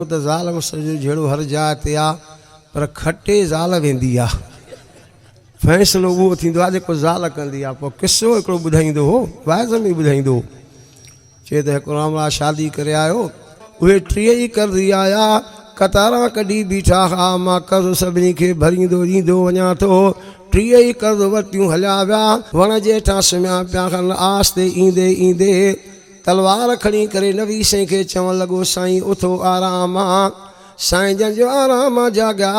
तो ज़ाल मुसजो जहिड़ो हर जाइ ते आ पर खटे ज़ाल वेंदी आ। फ़ैसिलो उहो थींदो आहे जेको ज़ाल कंदी आहे। पोइ किसो हिकिड़ो ॿुधाईंदो हो, वाइज़ में ॿुधाईंदो हो। चए त हिकिड़ो रामला शादी करे आयो, उहे 3 कर्ज़ी आया, कतारा कढी बीठा हा, मां कर्ज़ सभिनी खे भरींदो ॾींदो वञा थो। 3 कर्ज़ वरितियूं हलिया विया, वण जे हेठां सुम्हिया पिया हल। आस्ते ईंदे ईंदे तलवार खणी करे नबी साईं खे चवणु लॻो, साईं उथो आराम आ। साईं जन जो आराम जाॻिया।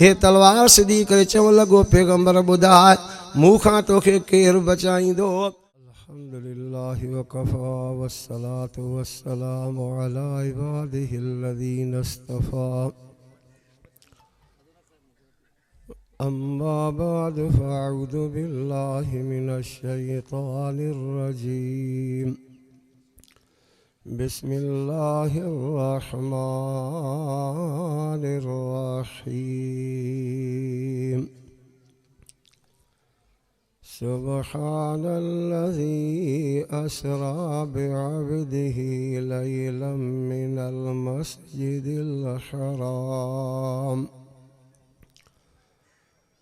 हे तलवार सिधी करे चवणु लॻो, पैगंबर ॿुधाए मूंखां तोखे केरु बचाईंदो। अल्हम्दुलिल्लाहि वकफ़ा वस्सलातु वस्सलामु अला इबादिहिल्लज़ीना इस्तफ़ा। अम्मा बाद फ़अऊज़ु बिल्लाहि मिनश्शैतानिर रजीम। बिस्मिल्लाहिर्रहमानिर्रहीम। सुब्हानल्लज़ी अस्रा बिअब्दिही लैलन मिनल मस्जिदिल हराम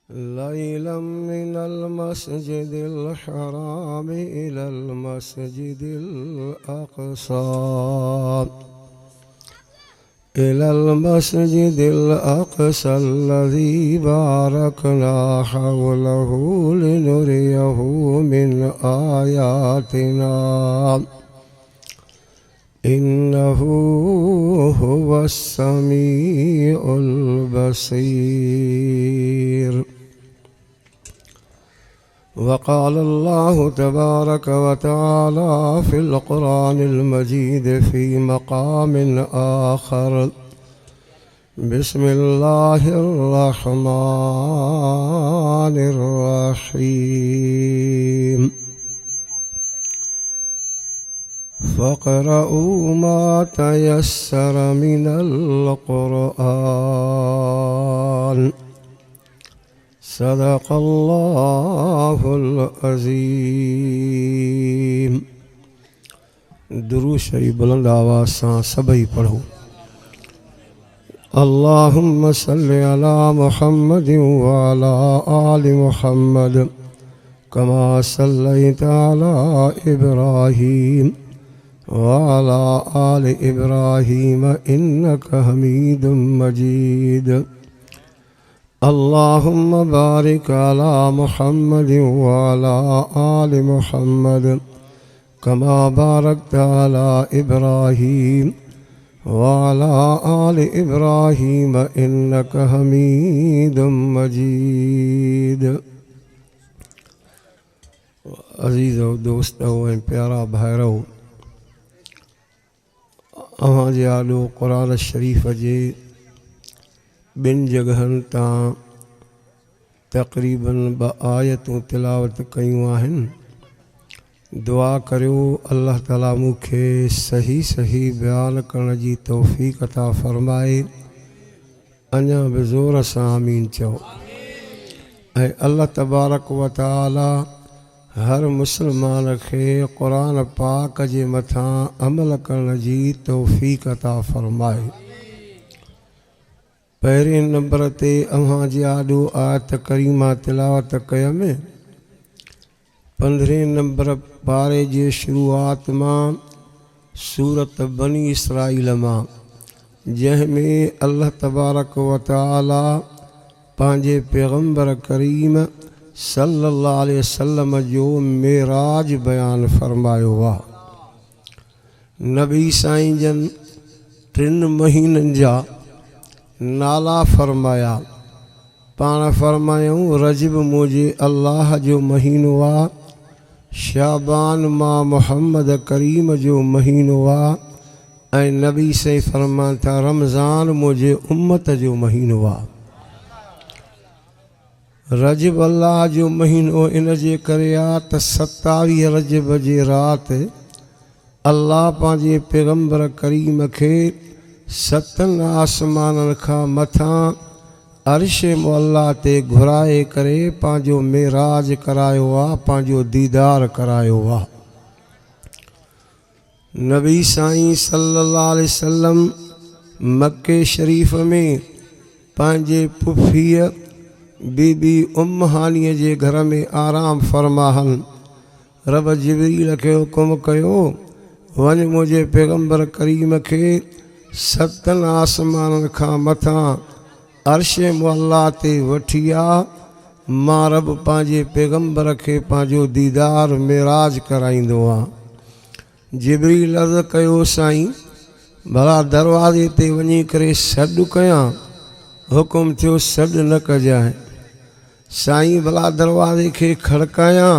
लैलन मिनल मस्जिदिल हराम इलल मस्जिदिल अक़सा इलल मस्जिदिल अक़सा अल्लज़ी बारकना हौलहु लिनुरियहु मिन आयातिना इन्नहु हुवस समीउल बसीर। वक़ाल अल्लाहु तबारक व तआला फ़िल क़ुरानिल मजीद फ़ी मक़ामिन आख़र। बिस्मिल्लाहिर्रहमानिर्रहीम। फ़क़रऊ मा तयस्सर मिनल क़ुरआन। सदक़ल्लाहुल अज़ीम। दुरूद शरीफ बुलंद आवाज़ सां सभई पढ़ो। अल्लाहुम्मा सल्लि अला मुहम्मदिन व अला आलि मुहम्मद कमा सल्लैता अला इब्राहीम व अला आलि इब्राहीम इन्नका हमीदुम मजीद। अल्लाहुम्मा बारिक अला मुहम्मदिन व अला आलि मुहम्मद कमा बारकता अला इब्राहीम व अला आलि इब्राहीम इन्नका हमीदुम मजीद। अज़ीज़ो दोस्तो ऐं प्यारा भाइरो, अव्हां जे आॾो क़ुरान शरीफ़ जे 2 जगहनि तां तक़रीबन 2 आयतूं तिलावत कयूं आहिनि। दुआ करियो अल्लाह ताला मूंखे सही सही बयान करण जी तौफ़ीक़ अता फ़रमाए। अञा बि ज़ोर सां आमीन चओ। ऐं अल्लाह तबारक व तआला हर मुस्लमान खे क़ुरान पाक जे मथां अमल करण जी तौफ़ीक़ अता फ़रमाए। पहिरें नंबर ते अव्हां जे आॾो आयत करीमा तिलावत कयमि 15 नंबर पारे जे शुरूआत मां सूरत बनी इसराईल मां, जंहिंमें अल्लाह तबारक व तआला पंहिंजे पैगंबर करीम सल्लल्लाहु अलैहि वसल्लम जो मेराज बयान फरमायो आहे। नबी साईं जन 3 महीननि जा नाला फरमाया। पाण फरमायूं रजब मुंहिंजे अल्लाह जो महीनो आहे, शाबान मां मुहम्मद करीम जो महीनो आहे, ऐं नबी साईं फरमाइनि था रमज़ान मुंहिंजे उम्मत जो महीनो आहे। रजब अल्लाह जो महीनो इन जे करे आहे त 27 रजब जे राति अल्लाह पंहिंजे पैगंबर करीम खे 7 आसमाननि खां मथां अर्श मुअल्ला ते घुराए करे पंहिंजो मेराज करायो आहे, पंहिंजो दीदार करायो आहे। नबी साईं सल्लल्लाहु अलैहि वसल्लम मक्के शरीफ़ में पंहिंजे पुफीअ बीबी हानीअ जे घर में आराम फ़रमाहनि। रब जिबरील खे हुकुम कयो, वञ मुंहिंजे पैगम्बर करीम खे 7 आसमाननि खां मथां अर्श मुअल्ला ते वठी आ। मां रब पंहिंजे पैगम्बर खे पंहिंजो दीदार मेराज कराईंदो आहियां। जिबरील अर्ज़ कयो, साईं भला दरवाज़े ते वञी करे सॾु कयां? हुकुम थियो, सॾु न कजांइ। साईं भला दरवाज़े खे खड़कायां?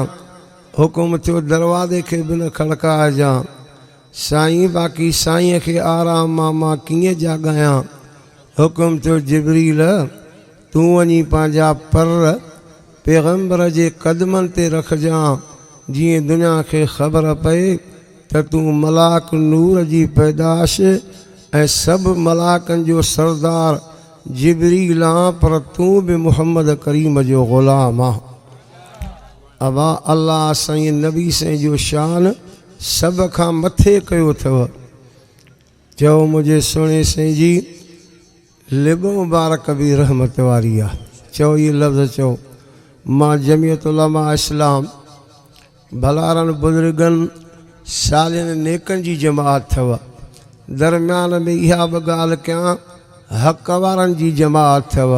हुकुम थियो, दरवाज़े खे बि न खड़काइजां। साईं बाक़ी साईं खे आराम मां कीअं जाॻायां? हुकुम थियो, जिबरील तूं वञी पंहिंजा पर पैगम्बर जे क़दमनि ते रखजांइ, जीअं दुनिया खे ख़बर पए त तूं मलाक नूर जी पैदाश ऐं सभु मलाकनि जो सरदार जिबरील आं, पर तूं बि मुहम्मद करीम जो ग़ुलाम आं। अबा अल्लाह साईं नबी साईं जो शान सभ खां मथे कयो अथव। चओ मुंहिंजे सुहिणे साईं जी लिब मुबारक बि रहमत वारी आहे। चओ इहे लफ़्ज़ चओ। मां जमियत उलमा इस्लाम भलारनि बुज़ुर्गनि सालियनि नेकनि जी जमात अथव। दरमियान में इहा बि ॻाल्हि कयां, हक़ वारनि जी जमात अथव।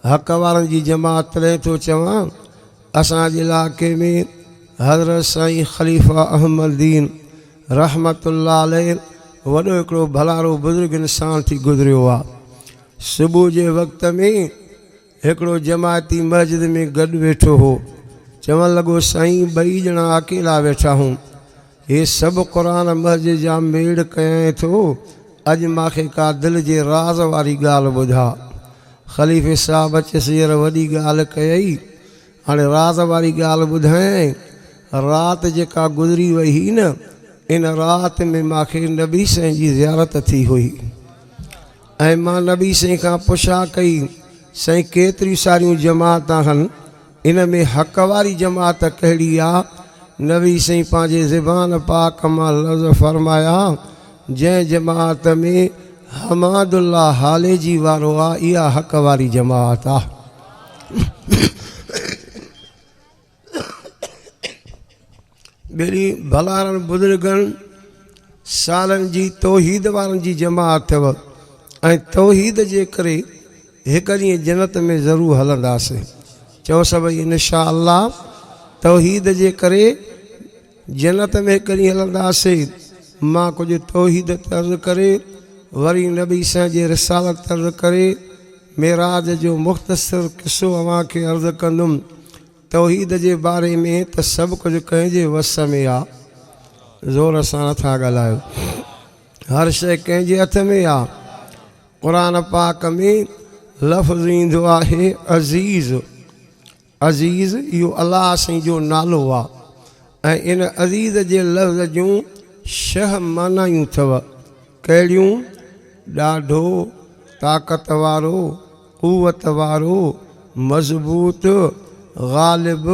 हक़ वारनि जी जमात तॾहिं थो चवां, असांजे इलाइक़े में हज़रत साईं ख़लीफ़ा अहमदीन रहमतुल्लाह अलैह वॾो हिकिड़ो भलारो बुज़ुर्ग इंसान थी गुज़रियो आहे। सुबुह जे वक़्त में हिकिड़ो जमायती मस्जिद में गॾु वेठो हो। चवणु लॻो, साईं 2 ॼणा अकेला वेठा हूं, हे सभु क़ुर मस्जिद जा मेड़ कयां थो। अॼु मूंखे का दिलि जे राज़ वारी ॻाल्हि ॿुधा। ख़लीफ़े साहिबु अचसि, हींअर वॾी ॻाल्हि कयई, हाणे राज़ वारी ॻाल्हि ॿुधायईं। राति जेका गुज़री वई हुई न, इन राति में मूंखे नबी साईं जी ज़ियारत थी हुई ऐं मां नबी साईं खां पुछा कई, साईं केतिरियूं सारियूं जमात आहिनि, इन में हक़ वारी जमात कहिड़ी आहे? नबी साईं पंहिंजे ज़बान पाक मां लफ़्ज़ फ़रमाया, जंहिं जमात में हमादुल्ला हाले जी वारो आहे, इहा हक़ वारी जमात आहे। ॿेड़ी भलारनि बुज़ुर्गनि सालनि जी तौहीद वारनि जी जमात अथव ऐं तौहीद जे करे हिकु ॾींहुं जन्नत में ज़रूरु हलंदासीं। चओ सभई इंशा अल्लाह, तौहीद जे करे जन्नत में हिकु ॾींहुं हलंदासीं। मां कुझु तौहीद तर्ज़ करे वरी नबी साईं जे रिसालत तर्ज़ करे मेराज जो मुख़्तसर क़िसो अव्हां खे अर्ज़ु कंदुमि। तौहीद जे बारे में त सभु कुझु कंहिंजे वस में आहे, ज़ोर सां नथा ॻाल्हायो। हर शइ कंहिंजे हथ में आहे। क़ुर पाक में लफ़्ज़ ईंदो आहे अज़ीज़। अज़ीज़ इहो अलाह साईं जो नालो आहे ऐं इन अज़ीज़ जे लफ़्ज़ जूं 6 मानायूं अथव। कहिड़ियूं? ॾाढो, ताक़त वारो, क़ुवत वारो, मज़बूत, ग़ालिब,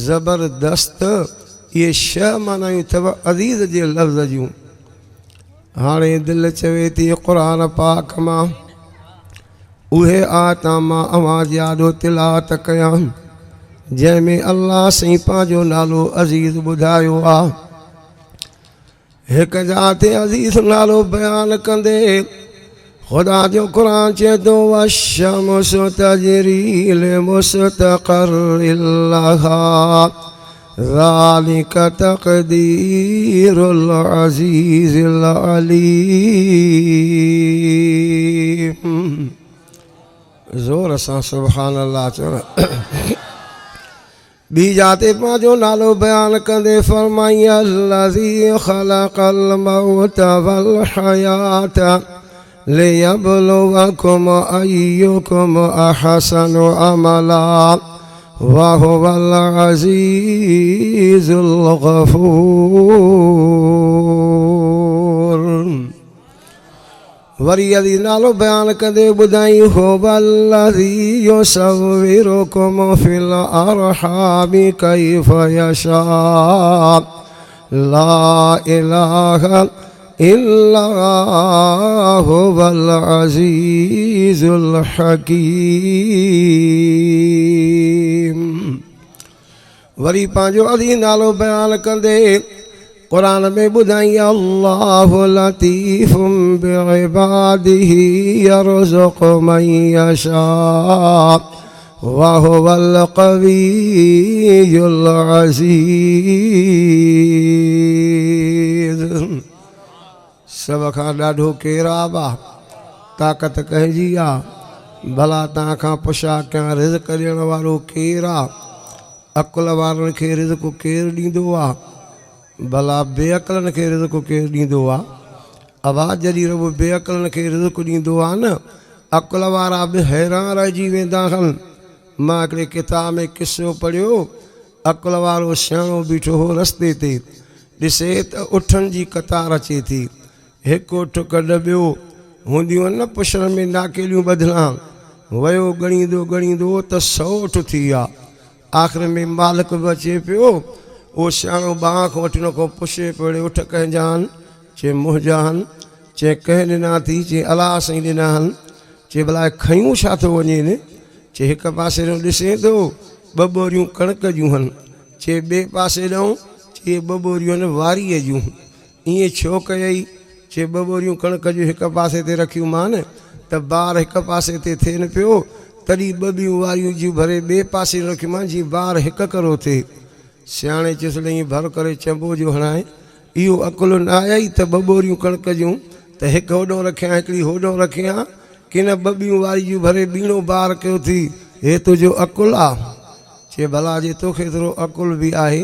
ज़बरदस्त। इहे 6 मानायूं अथव अज़ीज़ जे लफ़्ज़ जूं। हाणे दिलि चवे थी क़ुर पाक मां उहे आयतां मां अवां यादो तिलावत कयां जंहिंमें अल्लाह साईं पंहिंजो नालो अज़ीज़ ॿुधायो आहे। हिकु जात अज़ीज़ नालो बयानु कंदे ख़ुदा जो क़ुर चए थो, वशम्स तजरी लिमुस्तक़र्रिन लहा ज़ालिक तक़दीरुल अज़ीज़िल अलीम। ज़ोर सां सुभान अल्लाह चवण। ॿी जाते पंहिंजो नालो बयानु कंदे फरमाई, अल्लज़ी ख़लक़ल मौत वल हयात लियब्लुवकुम अय्युकुम अहसनु अमला व हुवल अज़ीज़ुल गफ़ूर। वरी अली नालो बयानु कंदे ॿुधाई, हुवल्लज़ी युसव्विरुकुम फिल अरहामि कैफ़ यशा ला इलाहा इल्ला हुवल अज़ीज़ुल हकीम। वरी पंहिंजो अली नालो बयान कंदे कुरान में ॿुधाई अल्लाहु लतीफ़ुम बिइबादिही यरज़ुक़ु मन यशा व हुवल क़वियुल अज़ीज़। सभ खां ॾाढो केरु आहे ताक़त कंहिंजी आहे? भला तव्हां खां पुछा कयां रिज़्क़ ॾियण वारो केरु आहे? अकुल वारनि खे रिज़्क़ केरु ॾींदो आहे? भला बेअक़लनि खे रिज़्क़ केरु ॾींदो आहे? आवाज़ जॾहिं रब बेअक़लनि खे रिज़्क़ ॾींदो आहे न, अकुल वारा बि हैरान रहिजी वेंदा आहिनि। मां हिकिड़े किताब में किसो पढ़ियो, अकुल वारो सियाणो बीठो हो रस्ते ते, ॾिसे त उठनि जी कतार अचे थी, हिकु उठ कढ ॿियो, हूंदियूं आहिनि न पुछण में नाकेलियूं ॿधलां, वियो ॻणींदो ॻणींदो त 100 उठ थी विया। आख़िर में मालिक बि अचे पियो, उहो सियाणो ॿांह खां वठी हुन खां पुछे पियो उठ कंहिंजा आहिनि? चए मुंहिंजा आहिनि। चए कंहिं ॾिना थी? चए अलाह साईं ॾिना आहिनि। चए भला खयूं छा थो वञे? चए हिकु पासे ॾऊं ॾिसे थो 2 बोरियूं कणिक जूं आहिनि। चए ॿिए पासे ॾऊं? चए 2 बोरियूं आहिनि वारीअ जूं। ईअं छो कयई? चए 2 बोरियूं कणिक जूं हिकु पासे ते रखियूं मान त ॿार हिकु पासे ते थियनि पियो, तॾहिं 2 ॿियूं वारियूं जूं भरे ॿिए पासे रखियूं मान जीअं ॿार हिकु करो थिए। सियाणे चयुसि ईअं भर करे चंबो जो हणाए, इहो अकुलु न आयई त 2 बोरियूं कणिक जूं त हिकु होॾो रखियां हिकिड़ी होॾो रखियां, की न 2 ॿियूं वारी जूं भरे ॿीणो ॿार कयो थी? हे तुंहिंजो अकुलु आहे? चए भला जे तोखे एतिरो अकुलु बि आहे,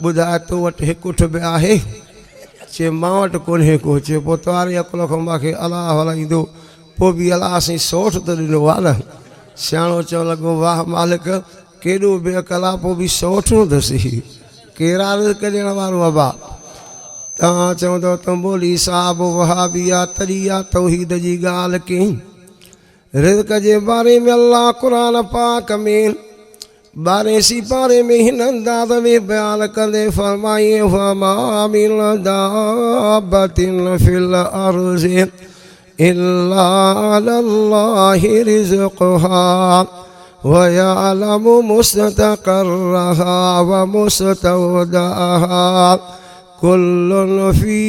ॿुधाए तो वटि हिकु उठ बि आहे? चए मां वटि कोन्हे को। चए पोइ तवारे अकुल खां मूंखे अलाह हलाईंदो, पोइ बि अलाह साईं 100 उठ त ॾिनो आहे न। सियाणो चवणु लॻो वाह मालिक, केॾो बेअक़ल आहे, पोइ बि 100 उठूं अथसि। कहिड़ा रिज़्क़ ॾियण वारो अबा? तव्हां चवंदव त मौली साहब वहाबी आहे, तॾहिं आहे तौहीद जी ॻाल्हि कई। रिज़्क़ जे बारे में अल्लाह क़ुरान पाक में 12सी पारे में हिन अंदाज़ में बयान कंदे फरमाए फमा मिन दाब्बतिन फिल अर्ज़ि इल्ला अलाल्लाहि रिज़्क़ुहा व यअलमु मुस्तक़र्रहा व मुस्तौदअहा कुल्लुन फी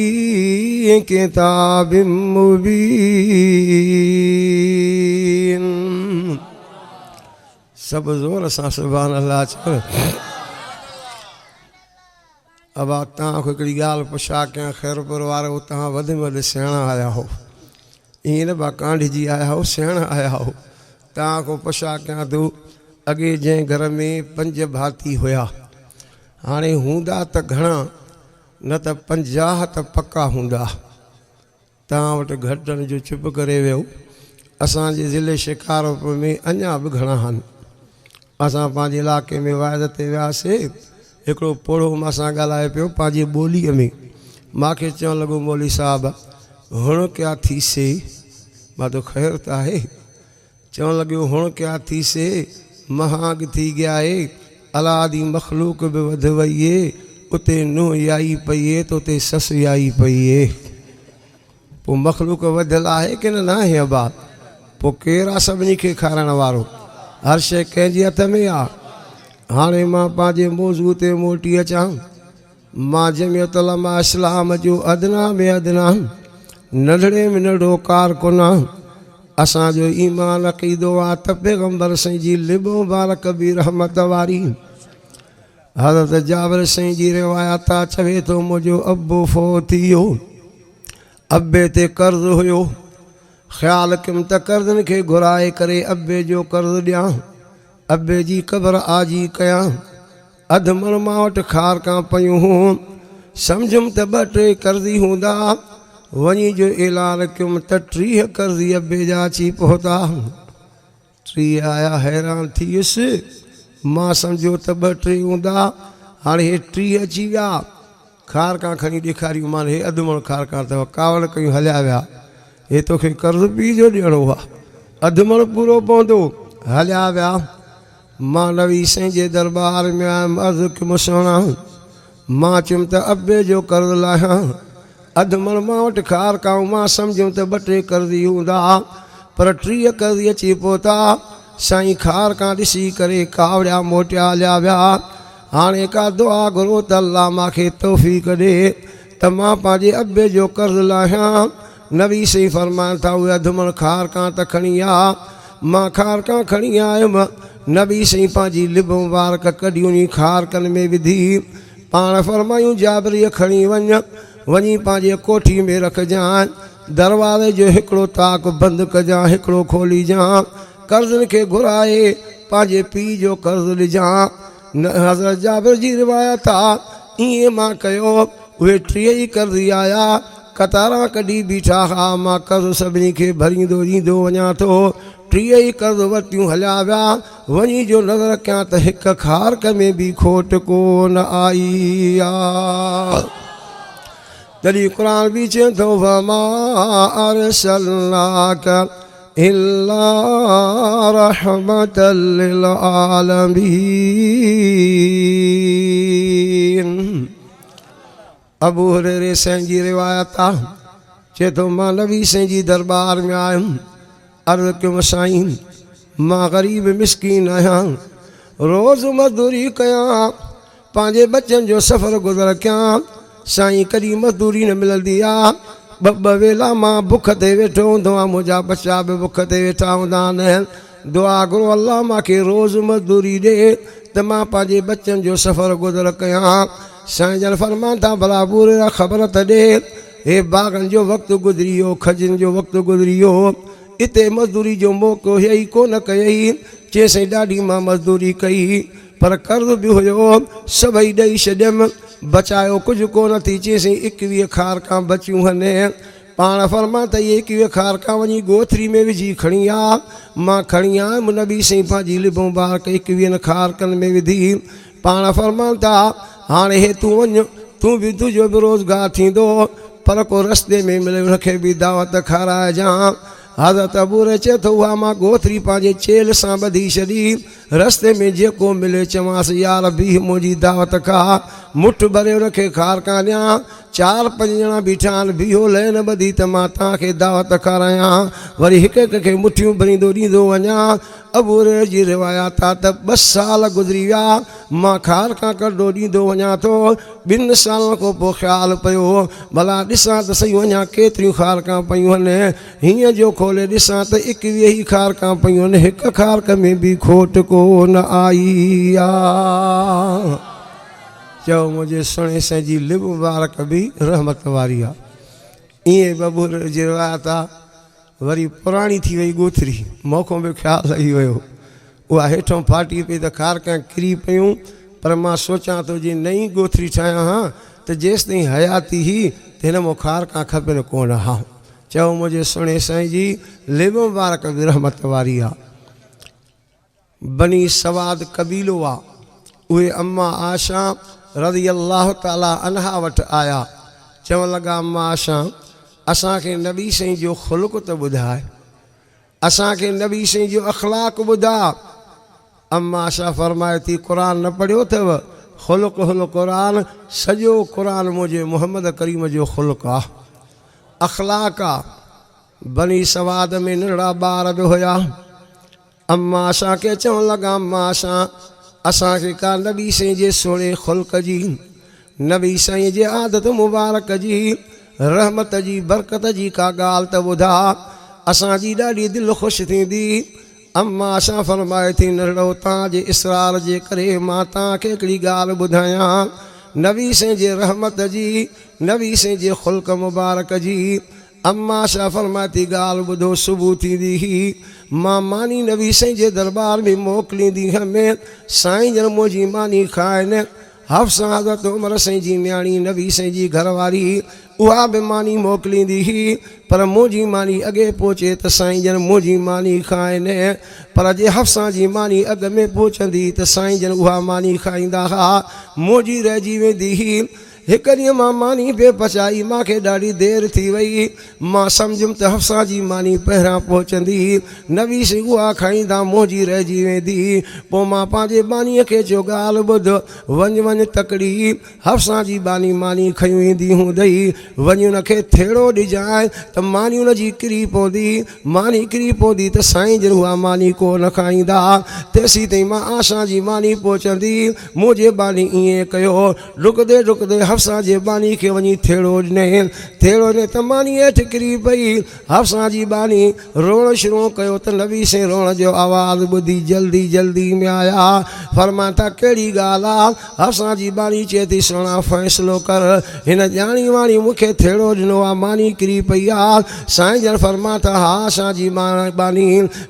किताबिम मुबीन। सब ज़ोर सां सुभान अल्लाह चओ। अब तव्हां खां हिकिड़ी ॻाल्हि पुछा कयां, ख़ैरपुर वारो तव्हां वधि में वधि सियाणा आया हो, ईअं न बा कांढिजी आया हो, सियाणा आया हो। तव्हां खां पुछा कयां तूं अॻे जंहिं घर में 5 भाती हुया, हाणे हूंदा त घणा? न त 50 त पक्का हूंदा। तव्हां वटि घटनि जो चुप करे वियो। असांजे ज़िले शिकारपुर में अञा बि घणा आहिनि। असां पंहिंजे इलाइक़े में वाइद ते वियासीं, हिकिड़ो पोड़ो मां सां ॻाल्हाए पियो पंहिंजी ॿोलीअ में। मूंखे चवणु लॻो मौली साहब हुण क्या थी से? मां तो ख़ैर त आहे। चवणु लॻो हुण क्या थी से, महाग थी गया है, अलाह दी मखलूक बि वध वई है, उते नूह आई पई है तो उते सस आई पई है। पोइ मखलूक वधियल आहे की न आहे अबा? पोइ केरु आहे सभिनी खे खाराइण वारो? हर शइ कंहिंजे हथ में आहे। हाणे मां पंहिंजे मौज़ू ते मोटी अचां। मां जमियत उलमा इस्लाम जो अदना में अदना नंढड़े में नंढड़ो कारकुना। असांजो ईमान अक़ीदो आहे त पैगम्बर साईं जी लिबो मुबारक बि रहमत वारी। हज़रत जाबिर साईं जी रिवायत आहे, चवे थो मुंहिंजो अबो फ़ौत थी वियो, अबे ते कर्ज़ु हुयो, ख़्यालु कयुमि त कर्ज़नि खे घुराए करे अबे जो कर्ज़ु ॾियां, अबे जी क़बर आजी कयां। अधु मण मां वटि खारकां पयूं हुयूं, सम्झुमि त 2-3 कर्ज़ी हूंदा। वञी जो ऐलान कयुमि त 30 कर्ज़ी अबे जा अची पहुता। 30 आया, हैरान थी वियुसि। मां सम्झो त 2-3 हूंदा, हाणे हे 30 अची विया। खारकां खणी ॾेखारियूं, मान हे अधु मण खारकां अथव, कावड़ कयूं, हलिया विया। हे तोखे कर्ज़ पी जो ॾियणो आहे, अधु मण पूरो पवंदो, हलिया विया। मां नबी साईं जे दरबार में आयुमि, अर्ज़ु कयुमि सुहिणा। मां चयुमि त अबे जो कर्ज़ु लाहियां, अधु मण मां वटि खार काऊं मां सम्झुमि त 2-3 कर्ज़ी हूंदा पर 30 कर्ज़ी अची पहुता। साईं खार कां ॾिसी करे कावड़िया मोटिया हलिया विया। हाणे का दुआ घुरो त अल्लाह मूंखे तौफ़ीक़ ॾे त मां पंहिंजे अबे जो कर्ज़ लाहियां। नबी साईं फरमाइनि था उहे अधु मण खार कां त खणी आ। मां खार कां खणी आयुमि। नबी साईं पंहिंजी लिब मुबारक कढी उन खार कन में विधी। पाण फरमायूं जाबरीअ खणी वञी पंहिंजे कोठी में रखजांइ। दरवाज़े जो हिकिड़ो ताक बंदि कजांइ, हिकिड़ो खोलीजांइ। कर्ज़नि खे घुराए पंहिंजे पीउ जो कर्ज़ ॾिजां। हज़रत जाबिर जी रिवायत आहे ईअं मां कयो। उहे 30 कर्ज़ी आया, कतारां कढी बीठा हा। मां कर्ज़ सभिनी खे भरींदो ॾींदो वञा थो। 30 कर्ज़ वरितियूं हलिया विया। वञी जो नज़र कयां त हिकु खारक में बि खोट कोन आई आहे। तॾहिं क़ुर बि चए थो वमा अरसलनाक इल्ला रहमतल लिल आलमीन। अबू हुरैरा साईं जी रिवायत आहे चए थो मां नबी साईं जी दरबार में आयुमि। अर्ज़ु कयुमि साईं मां ग़रीब मिसकीन आहियां, रोज़ मज़दूरी कयां, पंहिंजे बच्चनि जो सफ़र गुज़र कयां। साईं कॾहिं मज़दूरी न मिलंदी आहे। ॿ वेला मां बुख ते वेठो हूंदो आहियां, मुंहिंजा बच्चा बि बुख ते वेठा हूंदा आहिनि। दुआ घुरो अल्लाह मूंखे रोज़ मज़दूरी ॾे त मां पंहिंजे बच्चनि जो सफ़र गुज़र कयां। साईं जन फरमाइनि था भला पूरे ख़बर त ॾे। हे बाग़नि जो वक़्तु गुज़री वियो, खजनि जो वक़्तु गुज़री वियो, इते मज़दूरी जो मौक़ो हीअ ई कोन कयई। चए साईं ॾाढी मां मज़दूरी कई पर कर्ज़ बि हुयो, सभई ॾेई छॾियमि, बचायो कुझु कोन थी। चए साईं 21 खारकां बचियूं हने। पाण फरमाए त इहे 21 खारकां वञी ॻोथरी में विझी खणी आ। मां खणी आयुमि। नबी साईं पंहिंजी लिब मुबारक 21 खारकनि में विधी। पाण फरमाइनि था हाणे हे तूं वञ, तूं बि तुंहिंजो बि रोज़गारु थींदो, पर को रस्ते में मिले हुनखे बि दावत खाराइजांइ। हज़रत अबू हुरैरा चए थो उहा मां ॻोथरी पंहिंजे चेल सां ॿधी छॾी। रस्ते में जेको मिले चवांसि यार बीह मुंहिंजी दावत खा, मुठ भरे हुनखे खारकां ॾियां। 4-5 ॼणा बीठा आहिनि, बीहो लैन ॿधी त मां तव्हांखे दावत खारायां। वरी हिक हिक खे मुठियूं भरींदो ॾींदो वञा। अबू हुरैरा जी रिवायत आहे त 2 साल गुज़री विया, मां खारकां कढंदो ॾींदो वञा थो। 2 सालनि खां पोइ ख़्यालु पियो भला ॾिसां त सही वञा केतिरियूं खारकां पियूं आहिनि। हीअं जो खोले ॾिसां त 21 ई खारकां पियूं आहिनि, हिकु खारक में बि खोट कोन आई आहे। चओ मुंहिंजे सुहिणे साईं जी लिब मुबारक बि रहमत वारी आहे। ईअं अबू हुरैरा जी रिवायत आहे। वरी पुराणी थी वई ॻोथरी, मौक़ो बि ख़्यालु लही वियो। उहा हेठों फाटी पई त खारकां किरी पियूं। पर मां सोचां थो जे नई ॻोथरी ठाहियां हा त जेसि ताईं हयाती ही त हिन मां खारकां खपनि कोन हा। चओ मुंहिंजे सुहिणे साईं जी लिब मुबारक बि रहमत वारी आहे। बनी सवाद कबीलो आहे। उहे अम्मा आशा रज़ी अल्लाह ताला अन्हा वटि आया। चवणु लॻा अम्मा आशा असांखे नबी साईं जो ख़ुल्क़ त ॿुधाए, असांखे नबी साईं जो अख़लाक़ ॿुधा। अम्मा आशा फरमाए थी क़ुर न पढ़ियो अथव? ख़ुल्क़ क़ुर, सॼो क़ुर मुंहिंजे मुहम्मद करीम जो ख़ुल्क़ आहे, अख़लाक़ आहे। बनी सवाद में नंढड़ा ॿार बि हुया। अम्मा आशा खे चवणु लॻा अम्मा आशा असांखे का नबी साईं जे सोणे ख़ुल्क़ जी, नबी साईं जे आदत मुबारक जी, रहमत जी, बरकत जी का ॻाल्हि त ॿुधा, असांजी ॾाढी दिलि ख़ुशि थींदी। अम्मा आशा फरमाए थी नंढड़ो तव्हांजे इसरार जे करे मां तव्हांखे हिकिड़ी ॻाल्हि ॿुधायां। नबी साईं जे रहमत जी, नबी साईं जे ख़ुल्क़ मुबारक जी। अम्मा आशा फरमाए थी ॻाल्हि ॿुधो, सुबुह थींदी ही मां मानी नबी साईं जे दरबार में मोकिलींदी हुअमि। साईं जन मुंहिंजी मानी खाइनि। हफ़्सा हज़रत उमर साईं जी न्याणी नबी साईं जी घरवारी उहा बि मानी मोकिलींदी हुई, पर मुंहिंजी मानी अॻे पहुचे त साईं जन मुंहिंजी मानी खाइनि। पर जे हफ़्सा जी मानी अॻ में पहुचंदी त साईं जन उहा मानी खाईंदा हुआ, मुंहिंजी रहिजी वेंदी हुई। एक ॾींहुं मां मानी पे पचाई, मूंखे ॾाढी देरि थी वई। मां सम्झुमि त हफ्सा जी मानी पहिरां पहुचंदी, नबी से उहा खाईंदा मुंहिंजी रहिजी वेंदी। पोइ मां पंहिंजे बानीअ खे चयो ॻाल्हि ॿुध, वञ वञ तकड़ी हफ्सा जी बानी मानी खयूं ईंदी हूंदई, वञ हुनखे थेड़ो ॾिजांइ त मानी हुनजी किरी पवंदी। मानी किरी पवंदी त साईं जन उहा मानी को न खाईंदा। तेसीं ताईं मां आशा जी मानी पहुचंदी। मुंहिंजे बानी ईअं कयो, डुकंदे डुकंदे हफ्सा जे बानी खे वञी थेड़ो ॾिनई। थेड़ो ॾिने त मानी हेठि किरी पई। हफ्सा जी बानी रोअण शुरू कयो त नबी से रोअण जो आवाज़ु ॿुधी जल्दी जल्दी में आया। फरमाया था कहिड़ी ॻाल्हि आहे? हफ्सा जी बानी चए थी सुहिणा फ़ैसिलो कर, हिन ॼाणी वाणी मूंखे थेड़ो ॾिनो आहे, मानी किरी पई आहे। साईं जन फरमाया था हा असां जी बानी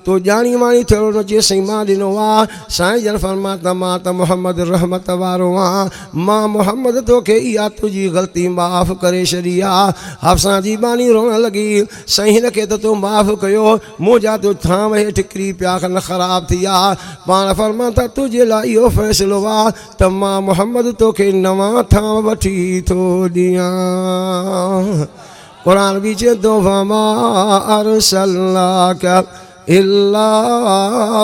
तो ॼाणी वाणी थेड़ो न चए साईं मां ॾिनो आहे। साईं जन फरमाया था मां त मोहम्मद रहमत वारो आहियां, मां मोहम्मद तोखे इहा तुंहिंजी ग़लती माफ़ करे छॾी आहे। हफ्सा जी बानी रोअण लॻी, साईं हिन खे त तूं माफ़ कयो, मुंहिंजा तो थांव हेठि किरी पिया न ख़राब थी आहे। पाण फरमाया था तुंहिंजे लाइ इहो फ़ैसिलो आहे त मां मोहम्मद तोखे नवां थांव वठी थो ॾियां। क़ुरान बि चए थो वमा अरसलनाका इल्ला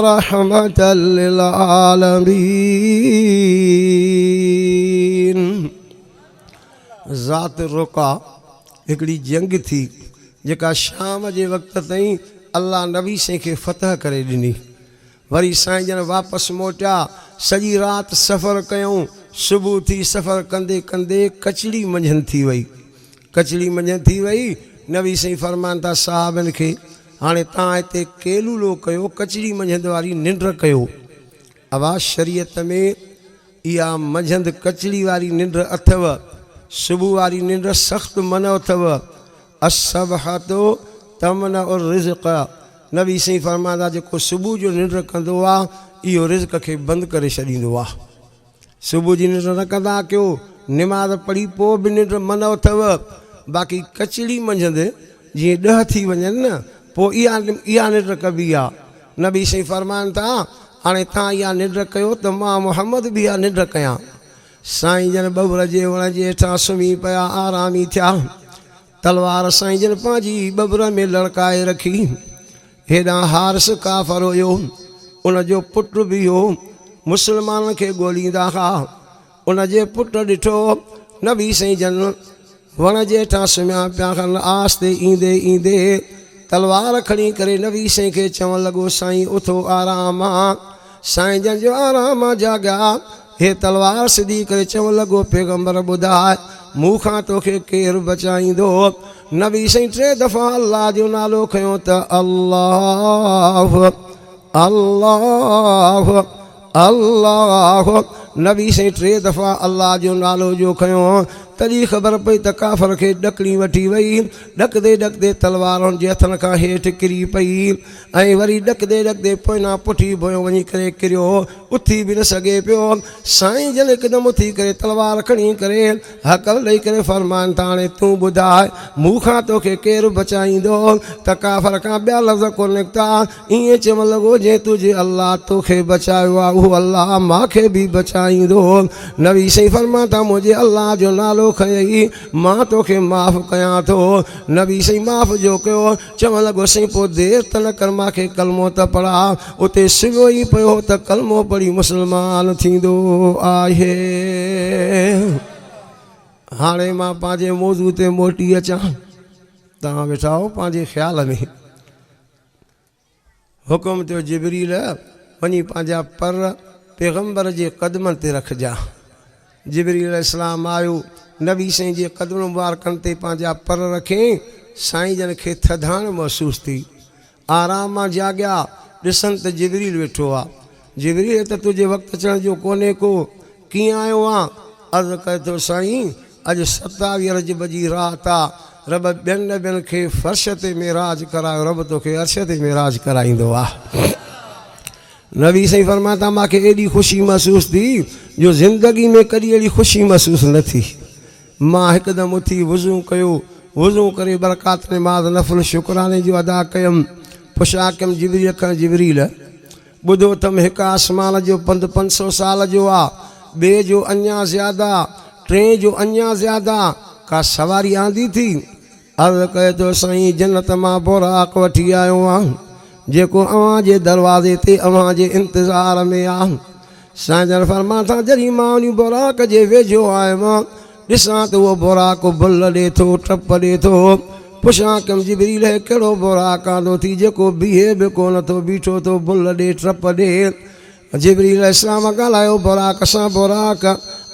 रहमतल लिल आलमीन। ज़ात रुका हिकिड़ी जंग थी जेका शाम जे वक़्त ताईं अल्लाह नबी साईं खे फ़तह करे ॾिनी। वरी साईं जन वापसि मोटिया, सॼी राति सफ़र कयूं, सुबुह थी सफ़र कंदे कंदे कचड़ी मंझंदि थी वई। कचड़ी मंझंदि थी वई, नबी साईं फरमाइनि था साहबनि खे हाणे तव्हां हिते केलूलो कयो, कचड़ी मंझंदि वारी निंड कयो। आवाज़ शरीयत में इहा मंझंदि कचड़ी वारी निंड अथव, सुबुह वारी निंड सख़्तु मन अथव। असबहतो तमन और रिज़्क़, नबी साईं फरमाईंदा जेको सुबुह जो निंड कंदो आहे इहो रिज़्क़ खे बंदि करे छॾींदो आहे। सुबुह जी निंड न कंदा कयो, निमाज़ पढ़ी पोइ बि निंड मन अथव, बाक़ी कचड़ी मंझंदि जीअं 10 थी वञनि न पोइ इहा निंड कबी आहे। नबी साईं फरमाइनि था हाणे तव्हां इहा निंड कयो त मां मोहम्मद बि इहा निंड कयां। साईं जन बबुर जे वण जे हेठां सुम्ही पिया, आरामी थिया। तलवार साईं जन पंहिंजी बबुर में लड़काए रखी। हेॾां हारिस काफ़र हुयो, उनजो पुटु बि हो, मुस्लमाननि खे ॻोल्हींदा हुआ। उनजे पुटु ॾिठो, नबी साईं जन वण जे हेठां सुम्हिया पिया खनि। आस्ते ईंदे ईंदे तलवार खणी करे नबी साईं खे चवणु लॻो साईं उथो आराम आहे। साईं जन जो आराम आहे, जाॻिया। हे तलवार सिधी करे चवणु लॻो पैगंबर ॿुधाए मूंखां तोखे केरु बचाईंदो? नबी साईं 3 दफ़ा अल्लाह जो नालो खयो त अल्लाह अल्लाह अल्लाह। नबी साईं 3 दफ़ा अल्लाह जो नालो जो खयो, तॾहिं ख़बर पई त काफ़र खे ॾकणी वठी वई। ॾकदे ॾकदे तलवारुनि जे हथनि खां हेठि किरी पई ऐं वरी ॾकदे ॾकदे पोयां पुठी बोयो वञी करे किरियो, उथी बि न सघे पियो। साईं जन हिकदमि उथी करे तलवार खणी करे हक़ ॾेई करे फरमाइनि था हाणे तूं ॿुधाए मूंखां तोखे केरु बचाईंदो? त काफ़र खां ॿिया लफ़्ज़ कोन निकिता, ईअं चवणु लॻो जंहिं तुंहिंजे अल्लाह तोखे बचायो आहे उहो अल्लाह मूंखे बि बचाईंदो। नबी साईं फरमाइनि था मुंहिंजे अल्लाह जो नालो खयई, मां तोखे माफ़ कयां थो। नबी साईं माफ़ जो कयो, चवणु लॻो साईं पोइ देरि त न कर, मूंखे कलमो त पढ़ा। उते सुबुह ई पियो त कलमो पढ़ी मुस्लमान थींदो आहे। हाणे मां पंहिंजे मौज़ू ते मोटी अचां, तव्हां वेठा हो पंहिंजे ख़्याल में। हुकुम थियो जिबरील वञी पंहिंजा पर पैगंबर जे क़दमनि ते रखिजा। जिबरील इस्लाम आयो, नबी साईं जे क़दम मुबारकनि ते पंहिंजा पर रखियईं। साईं जन खे थधाण महसूसु थी, आराम मां जाॻिया, ॾिसनि त जिबरील वेठो आहे। जिबरील त तुंहिंजे वक़्तु अचण जो कोन्हे को, कीअं आयो आहे? अर्ज़ु करे थो साईं अॼु 27 रजब जी राति आहे, रब ॿियनि नबियनि खे फ़र्श ते मेराज करायो, रब तोखे अर्श ते मेराज कराईंदो आहे। नबी साईं फरमाया था मूंखे एॾी ख़ुशी महसूसु थी जो ज़िंदगी में कॾहिं अहिड़ी ख़ुशी महसूसु न थी। मां हिकदमि उथी वुज़ू कयो, वुज़ू करे बरकात नमाज़ नफ़ुल शुक्राने जो अदा कयुमि। पुछा कयुमि जिबरील खां जिबरील ॿुधो अथमि हिकु आसमान जो पंधु 500 साल जो आहे, ॿिए जो अञा ज़्यादा, टे जो अञा ज़्यादा का सवारी आंदी थी। अर्ज़ कए तो साईं जन्नत मां बुराक वठी आयो आहियां जेको अव्हां जे दरवाज़े ते अव्हां जे इंतज़ार में आहे। साईं जन फरमा था जॾहिं मां उन बुराक जे वेझो आयुमि ॾिसां त उहो बुराक बुल ॾिए थो टप ॾिए थो। पुछां कमु जिबरील कहिड़ो बुराक आंदो थी जेको बीहे बि कोन थो बीठो थो बुल ॾे टप ॾे। जिबरील इस्लाम ॻाल्हायो बुराक सां बुराक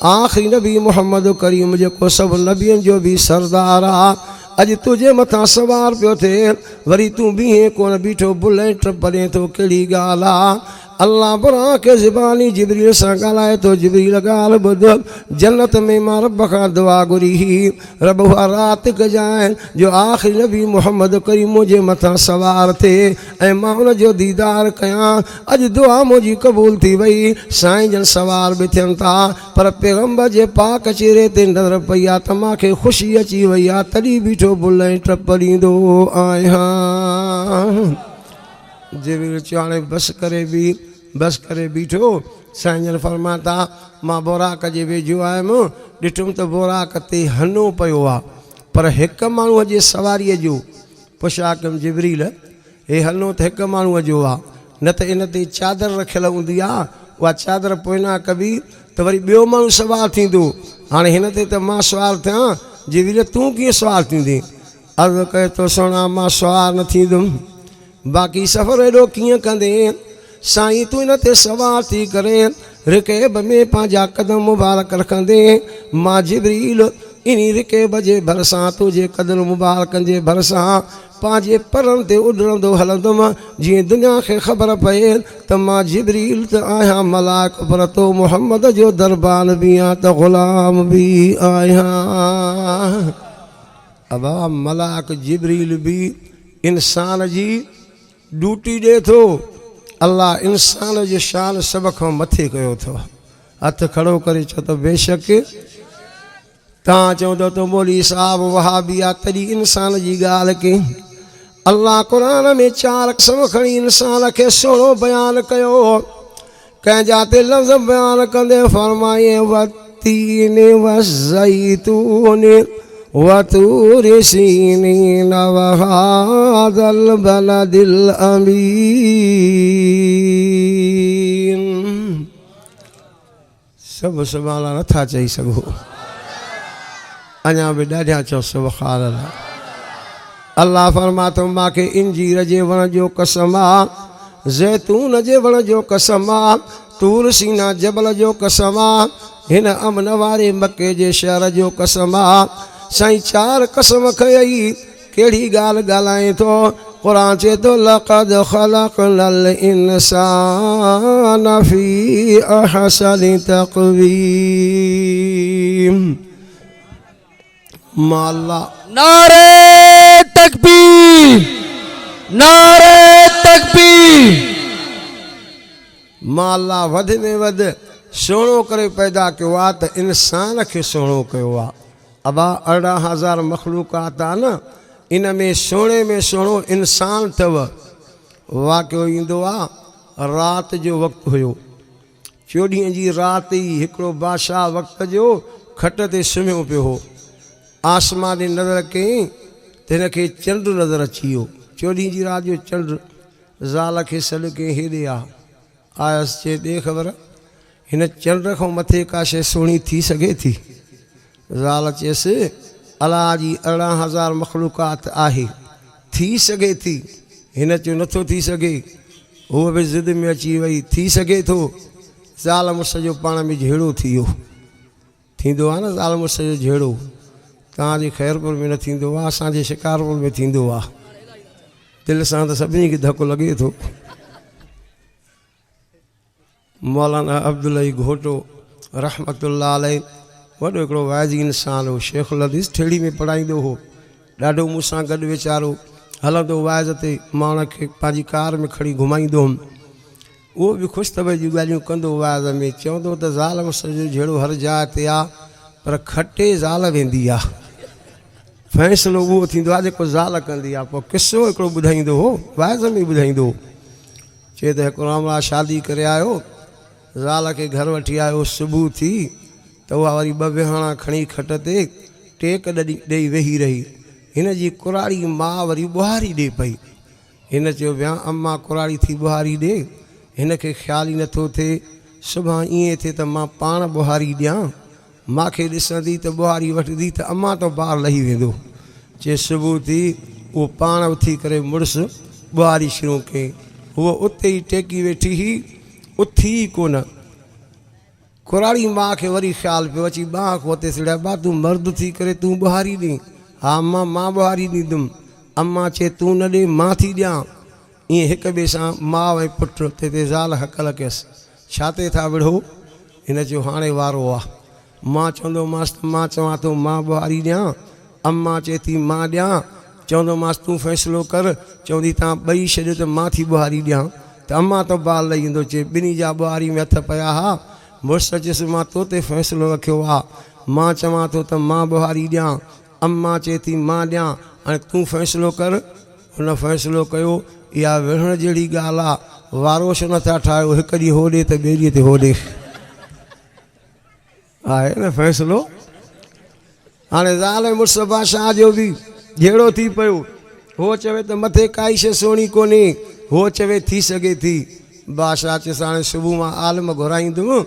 आख़िरी नबी मोहम्मद करीम जेको सभु नबियनि जो बि सरदार आहे अॼु तुंहिंजे मथां सवार पियो थिए वरी तूं बीहे कोन बीठो बुल ऐं टप ॾे थो कहिड़ी ॻाल्हि आहे। अल्लाह बुराक ज़बानी जिबरील सां ॻाल्हाए थो जिबरील ॻाल्हि ॿुध जन्नत में मां रब खां दुआ घुरी हुई रब उहा राति कजाए जो आख़िरी नबी मोहम्मद करीम मुंहिंजे मथां सवार थिए ऐं मां उनजो दीदार कयां। अॼु दुआ मुंहिंजी क़बूल थी वई। साईं जन सवार बि थियनि था पर पैगंबर जे पाक चेहरे ते नज़र पई आहे त मूंखे ख़ुशी अची वई आहे तॾहिं बीठो बुल ऐं टप ॾींदो आहियां। जिबरील चवाणे बस करे बीठो। साईं जन फरमाता मां बुराक जे वेझो आयुमि ॾिठुमि त बुराक ते हनो पियो आहे पर हिकु माण्हूअ जे सवारीअ जो पुछा कमु जिबरील हे हनो त हिकु माण्हूअ जो आहे न त इन ते चादर रखियल हूंदी आहे उहा चादर पोइना कबी त वरी ॿियो माण्हू सवार थींदो। हाणे हिन ते त मां सवार थियां जिबरील तूं कीअं सवार थींदे? अर्ज़ु कए थो सुहिणा मां सवार न थींदुमि बाक़ी सफ़र एॾो कीअं कंदे? साईं तूं इन ते सवार थी करे रिकेब में पंहिंजा कदम मुबारक रखंदे मां जिबरील इन रिकेब जे भरिसां तुंहिंजे कदम मुबारकनि जे भरिसां पंहिंजे परनि ते उॾंदो हलंदुमि जीअं दुनिया खे ख़बर पए त मां जिबरील त आहियां मलाक पर तो मोहम्मद जो दरबान बि आहियां त ग़ुलाम बि आहियां। अबा मलाक जिबरील बि इंसान जी ड्यूटी ॾिए थो। अल्लाह इंसान जी शान सभ खां मथे कयो अथव। हथ खड़ो करे चओ त बेशक तव्हां चवंदो त मौलवी साहब वहाबी आहे तॾहिं इंसान जी ॻाल्हि कई। अल्लाह क़ुरान में 4 क़सम खणी इंसान खे सुहिणो बयानु कयो। कंहिंजा ते लफ़्ज़ बयानु कंदे फरमाए वतीन वज़ैतून वतूर सीनीन वहादल बलदिल अमीन। सभु सुभाणे नथा चई सघो अञा बि ॾाढा चओ सुभाणे अल्लाह। अल्लाह फरमातो मूंखे इंजीर जे वण जो कसम आहे ज़ैतून जे वण जो कसम आहे तूर सीना जबल जो कसम आहे हिन अमन वारे मके जे शहर जो कसम आहे। साईं 4 कसम खयई कहिड़ी ॻाल्हि ॻाल्हाए थो? क़ुरान चए थो लक़द ख़लक़नल इंसान फ़ी अहसनि तक़वीम। माला नारे तकबीर नारे तकबीर। माला वध में वध सुहिणो करे पैदा कयो आहे त इंसान खे सुहिणो कयो आहे। अबा 18,000 मखलूक़ात आहे न इन में सुहिणे में सुहिणो इंसान अथव। वाक़ियो ईंदो आहे राति जो वक़्तु हुयो 14 जी राति ई हिकिड़ो बादशाह वक़्त जो खट ते सुम्हियो पियो हो। आसमान जी नज़र कयईं त हिनखे चंड नज़र अची वियो। 14 जी राति जो चंड ज़ाल खे सॾु कयईं हेॾे आयसि चए ॾे ख़बर हिन चंड खां मथे का शइ सुहिणी थी सघे थी? ज़ाल चयसि अलाह जी 18,000 मखलूक़ात आहे थी सघे थी। हिन चयो नथो थी सघे। उहो बि ज़िद में अची वई थी सघे थो। ज़ाल मुड़ुस जो पाण में झेड़ो थी वियो। थींदो आहे न ज़ाल मुड़ुस जो झेड़ो। तव्हांजे ख़ैरपुर में न थींदो आहे असांजे शिकारपुर में थींदो आहे। दिलि सां त सभिनी खे धकु लॻे थो। मौलाना अब्दुल्ला घोटो रहमतुल्लाह अलैह वॾो हिकिड़ो वाइज़ी इंसान हो। शेखुल हदीस ठेड़ी में पढ़ाईंदो हो। ॾाढो मूंसां गॾु वीचारो हलंदो वाइज़ ते मां उनखे पंहिंजी कार में खणी घुमाईंदो हुउमि। उहो बि ख़ुशि तबे जूं ॻाल्हियूं कंदो वाइज़ में चवंदो त ज़ाल मुड़ुस जो जहिड़ो हर जाइ ते आहे पर खटे ज़ाल वेंदी आहे। फ़ैसिलो उहो थींदो आहे जेको ज़ाल कंदी आहे। पोइ किसो हिकिड़ो ॿुधाईंदो हो वाइज़ में ॿुधाईंदो हो। चए त हिकिड़ो मामला शादी करे आयो ज़ाल खे घर वठी आयो सुबुह थी त उहा वरी ॿ विहाणा खणी खट ते टेक ॾेई वेही रही। हिन जी कुराड़ी माउ वरी ॿुहारी ॾिए पई। हिन चयो विया अम्मा कुराड़ी थी ॿुहारी ॾे। हिन खे ख़्यालु ई नथो थिए सुभाणे ईअं थिए त मां पाण ॿुहारी ॾियां, मूंखे ॾिसंदी त ॿुहारी वठंदी त अम्मा तो ॿारु लही वेंदो। चए सुबुह थी उहो पाण उथी करे मुड़ुसु ॿुहारी शुरू कयईं। उहो उते ई टेकी वेठी हुई, उथी ई कोन। कुराड़ी माउ खे वरी ख़्यालु पियो अची ॿाह खोते सड़िया बा तूं मर्द थी करे तूं ॿुहारी ॾे। हा अम्मा मां ॿुहारी ॾींदुमि। अम्मा चए तूं न ॾे मां थी ॾियां। ईअं हिक ॿिए सां माउ ऐं पुटु उते ते ज़ाल हकल कयसि छा ते था विढ़ो। हिन चयो हाणे वारो आहे। मां चवंदोमांसि त मां चवां थो मां ॿुहारी ॾियां, अम्मा चए थी मां ॾियां। चवंदोमांसि तूं फ़ैसिलो कर, चवंदी तव्हां ॿई छॾियो त मां थी ॿुहारी ॾियां त अम्मा तो ॿारु लही वेंदो। चए ॿिन्ही जा ॿुहारी में हथ पिया हा। मुड़ुसु चयसि मां तो ते फ़ैसिलो रखियो आहे, मां चवां थो त मां ॿुहारी ॾियां, अम्मा चए थी मां ॾियां, हाणे तूं फ़ैसिलो कर। हुन फ़ैसिलो कयो इहा विढ़ण जहिड़ी ॻाल्हि आहे, वारो छो नथा ठाहियो, हिकु ॾींहुं होॾे त ॿिए ॾींहं ते होॾे आहे न फ़ैसिलो। हाणे ज़ाल मुड़ुसु बादशाह जो बि जहिड़ो थी पियो। हो चवे त मथे काई शइ सुहिणी कोन्हे, हो चवे थी सघे थी। बादशाह चयसि हाणे सुबुह मां आलम घुराईंदुमि,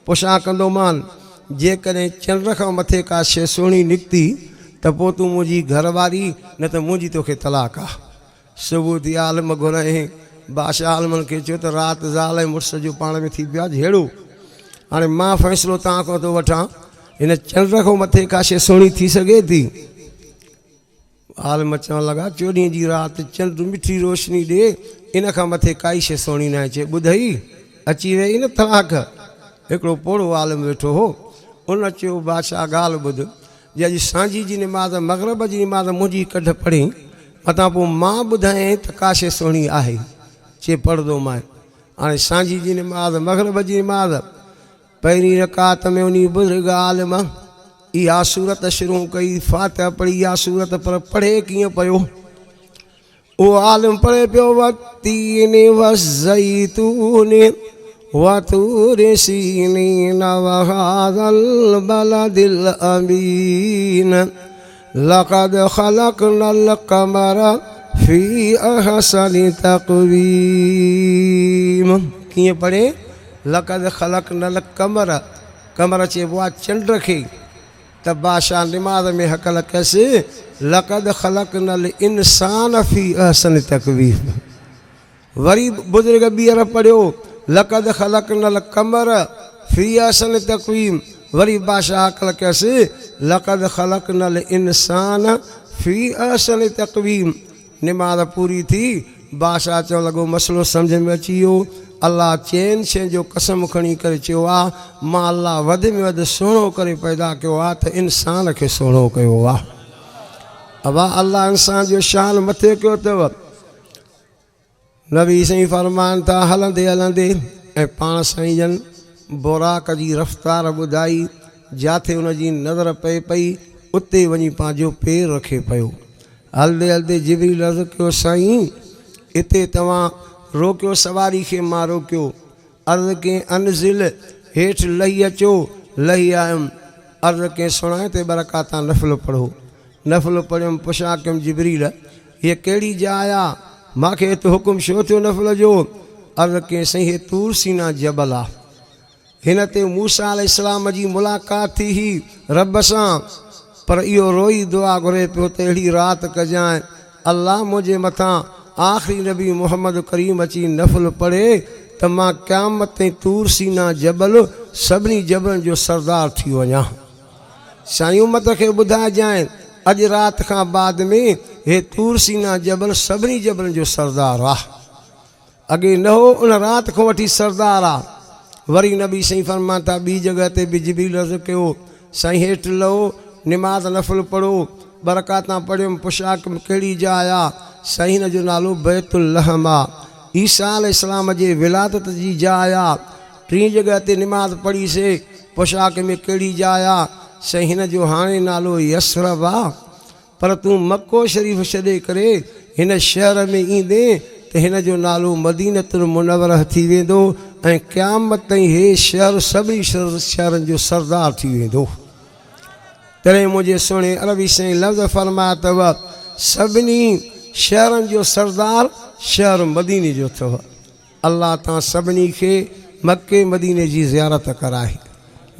पुछा कंदोमान, जेकॾहिं चंड खां मथे का शइ सुहिणी निकिती त पोइ तूं मुंहिंजी घरवारी, न त मुंहिंजी तोखे तलाक आहे। सुबुह थी आलम घुराईं। बादशाह आलमनि खे चयो त राति ज़ाल ऐं मुड़ुस जो पाण में थी पिया जहिड़ो। हाणे मां फ़ैसिलो तव्हां खां थो वठां, हिन चंड खां मथे का शइ सुहिणी थी सघे थी। आलम चवणु लॻा 14 जी राति चंड मिठी रोशनी ॾे, इन खां मथे काई शइ सुहिणी न आहे। चए ॿुधई अची वई न तलाक। हिकिड़ो पोड़ो आलम वेठो हो, उन चयो बादशाह ॻाल्हि ॿुध, जे अॼु सांझी जी निमाज़ मग़रिब जी निमाज़ मुंहिंजी कढ पढ़ी मथां पोइ मां ॿुधायईं त का शइ सुहिणी आहे। चए पढ़ंदो मां। हाणे सांझी जी निमाज़ मग़रिब जी निमाज़ पहिरीं रकात में उन बुज़ुर्ग आलिम इहा सूरत शुरू कई, फातिहा पढ़ी इहा सूरत, पर पढ़े कीअं पियो। उहो आलिम पढ़े पियो वतीन वज़ैतून वतूर सीनीन वहाज़ल बलदिल अमीन लक़द ख़लक़नल क़मर फ़ी अहसनि तक़वीम। कीअं पढ़े लक़द ख़लक़नल क़मर, क़मर चइबो आहे चंड खे। त बादशाह निमाज़ में हकल कयसि लक़द ख़लक़नल इंसान फ़ी अहसनि तक़वीम। वरी बुज़ुर्ग ॿीहर पढ़ियो लक़द ख़लक़नल क़मर फ़ी अहसनि तक़वीम। वरी बादशाह हकल कयसि लक़द ख़लक़नल इंसान फ़ी अहसनि तक़वीम। निमाज़ पूरी थी। बादशाह चवणु लॻो मसइलो सम्झ में अची वियो। अल्लाह चइनि शयुनि जो कसम खणी करे चयो आहे मां अल्लाह वधि में वधि सुहिणो करे पैदा कयो आहे त इंसान खे सुहिणो कयो आहे। अबा अल्लाह इंसान जो शान मथे कयो अथव। नबी साईं फरमान था हलंदे हलंदे ऐं पाण साईं जन बुराक जी रफ़्तार ॿुधाई, जिथे हुनजी नज़र पए पई उते वञी पंहिंजो पेर रखे पियो। हलंदे हलंदे जिबरील अर्ज़ु कयो साईं हिते तव्हां रोकियो सवारी खे, मां रोकियो। अर्ज़ु कयईं अनज़िल हेठि लही अचो, लही आयुमि। अर्ज़ु कयईं सुणाए ते बरकातां नफ़िलो पढ़ो। नफ़िलो पढ़ियुमि, पुछा कयुमि जिबरील हीअ कहिड़ी जाइ आहे, मूंखे हिते हुकुम छो थियो नफ़िल जो। अर्ज़ु कयईं साईं हे तूर सीना जबल आहे, हिन ते मूसा अलैहिस्सलाम जी मुलाक़ात थी हुई रब सां, पर इहो रोई दुआ घुरे पियो त अहिड़ी राति कजांइ अल्लाह मुंहिंजे मथां आख़िरी नबी मोहम्मद करीम अची नफ़िल पढ़े त मां क़यामत ताईं तूर सीना जबल सभिनी जबलनि जो सरदार थी वञा। साईं उम्मत खे ॿुधाइजांइ अॼु राति खां बाद में हे तूर सीना जबल सभिनी जबलनि जो सरदार आहे। अॻे न हो, उन राति खां वठी सरदार आहे। वरी नबी साईं फरमान था ॿी जॻह ते बि जिबरील अर्ज़ु कयो साईं हेठि लहो, निमाज़ नफ़िल पढ़ो। बरकातां पढ़ियुमि, पुछा कहिड़ी जाइ आहे। साईं हिन जो नालो बैतुल लहम आहे, ईसा अलैहिस्सलाम जे विलादत जी जाइ आहे। टी जॻह ते निमाज़ पढ़ीसीं, पुछा में कहिड़ी जाइ आहे। साईं हिन जो हाणे नालो यसरब आहे, पर तूं मको शरीफ़ छॾे करे हिन शहर में ईंदे त त हिन जो नालो मदीनतुल मुनव्वरह थी वेंदो ऐं क़यामत ताईं हे शहर सभिनी शहरनि जो सरदार थी वेंदो। तॾहिं मुंहिंजे सुहिणे अरबी साईं लफ़्ज़ फरमाया अथव सभिनी शहरनि जो सरदार शहर मदीने जो अथव। अल्लाह तव्हां सभिनी खे मके मदीने जी ज़ियारत कराए।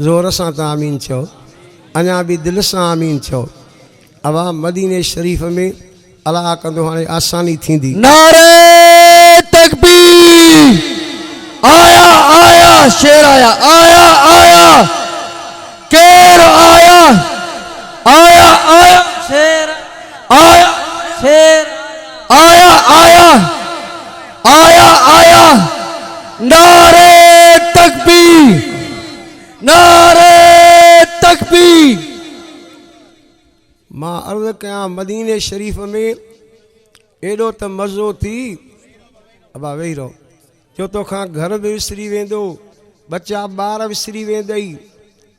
ज़ोर सां तव्हां आमीन चओ, अञा बि दिलि सां आमीन चओ। अवाम मदीने शरीफ़ में अलाह कंदो हाणे आसानी थींदी। नारे तकबीर, आया आया शेर आया, आया आया केर आया, आया आया शेर आया, शेर आया आया आया आया। नारे तकबीर, नारे तकबीर। मां अर्ज़ कयां मदीने शरीफ़ में एॾो त मज़ो थी अबा वेही रहो जो तोखां घर बि विसरी वेंदो, बच्चा ॿार विसरी वेंदई।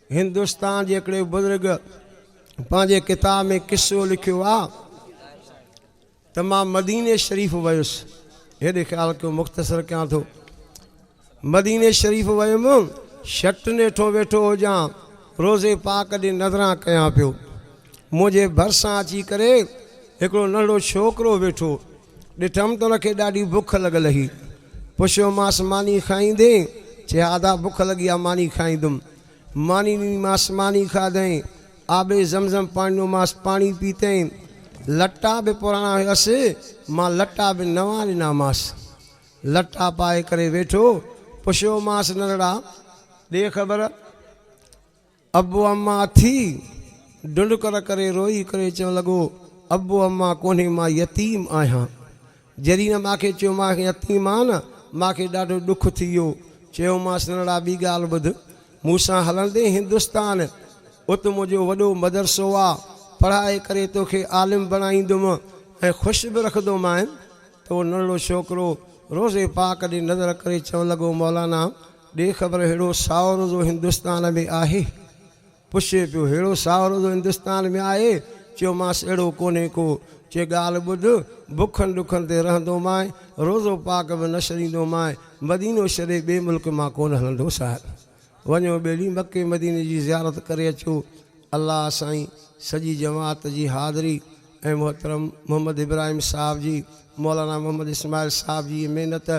हिंदुस्तान जे हिकिड़े बुज़ुर्ग पंहिंजे किताब में किसो लिखियो आहे त मां मदीने शरीफ़ वियुसि। हेॾे ख़्यालु कयो मुख़्तसर कयां थो। मदीने शरीफ़ वियुमि, शट नेठो वेठो हुजां, रोज़े पाक ॾे नज़रां कयां पियो। मुंहिंजे भरिसां अची करे हिकिड़ो नंढो छोकिरो वेठो, ॾिठमि त हुनखे ॾाढी बुख लॻल हुई। पुछियोमांसि मानी खाईंदे? चए आधा बुख लॻी आहे, मानी खाईंदुमि। मानी ॾिनीमांसि, मानी खाधई। आबे ज़मज़म पाणी ॾिनोमांसि, पाणी पीतई। लटा बि पुराणा हुयसि, मां लटा बि नवां ॾिनामांसि। लटा पाए करे वेठो, पुछियोमांसि नंढड़ा ॾे ख़बर अबू अम्मा थी? ढुंढकर करे रोई करे चवणु लॻो अबू अम्मा कोन्हे, मां यतीम आहियां। जॾहिं न मूंखे चयो मां यतीम आहियां न, मूंखे ॾाढो ॾुखु थी वियो। चयोमांसि नंढड़ा ॿी ॻाल्हि ॿुध, मूंसां हलंदे हिंदुस्तान, उते मुंहिंजो वॾो मदरसो आहे, पढ़ाए करे तोखे आलिम बणाईंदुमि ऐं ख़ुशि बि रखंदोमांइ। त उहो नंढड़ो छोकिरो रोज़े पाक ॾे नज़र करे चवणु लॻो मौलाना ॾे ख़बर अहिड़ो साओ रोज़ो हिंदुस्तान में आहे? पुछे पियो अहिड़ो साओ रोज़ो हिंदुस्तान में आहे? चयोमांसि अहिड़ो कोन्हे को। चए ॻाल्हि ॿुध, बुखनि ॾुखनि ते रहंदोमांइ, रोज़ो पाक बि न छॾींदोमांइ, मदीनो छॾे ॿिए मुल्क मां कोन हलंदो साहिबु। वञो ॿेड़ी मके मदीने जी ज़ियारत करे अचो। अल्लाह साईं सॼी जमात जी हाज़िरी ऐं मोहतरम मोहम्मद इब्राहिम साहिब जी, मौलाना मोहम्मद इस्माइल साहिब जी महिनत,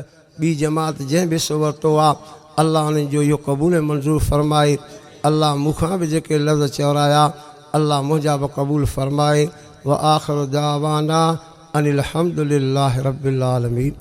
ॿी जमात जंहिं बि हिसो वरितो आहे, अल्लाह उन्हनि जो इहो क़बूल ऐं मंज़ूर फ़रमाए। अल्लाह मूंखां बि जेके लफ़्ज़ चवराया, अल्लाह मुंहिंजा बि क़बूल फ़रमाए। व आख़िर दावाना अनिल हम्दुलिल्लाहि रब्बिल आलमीन।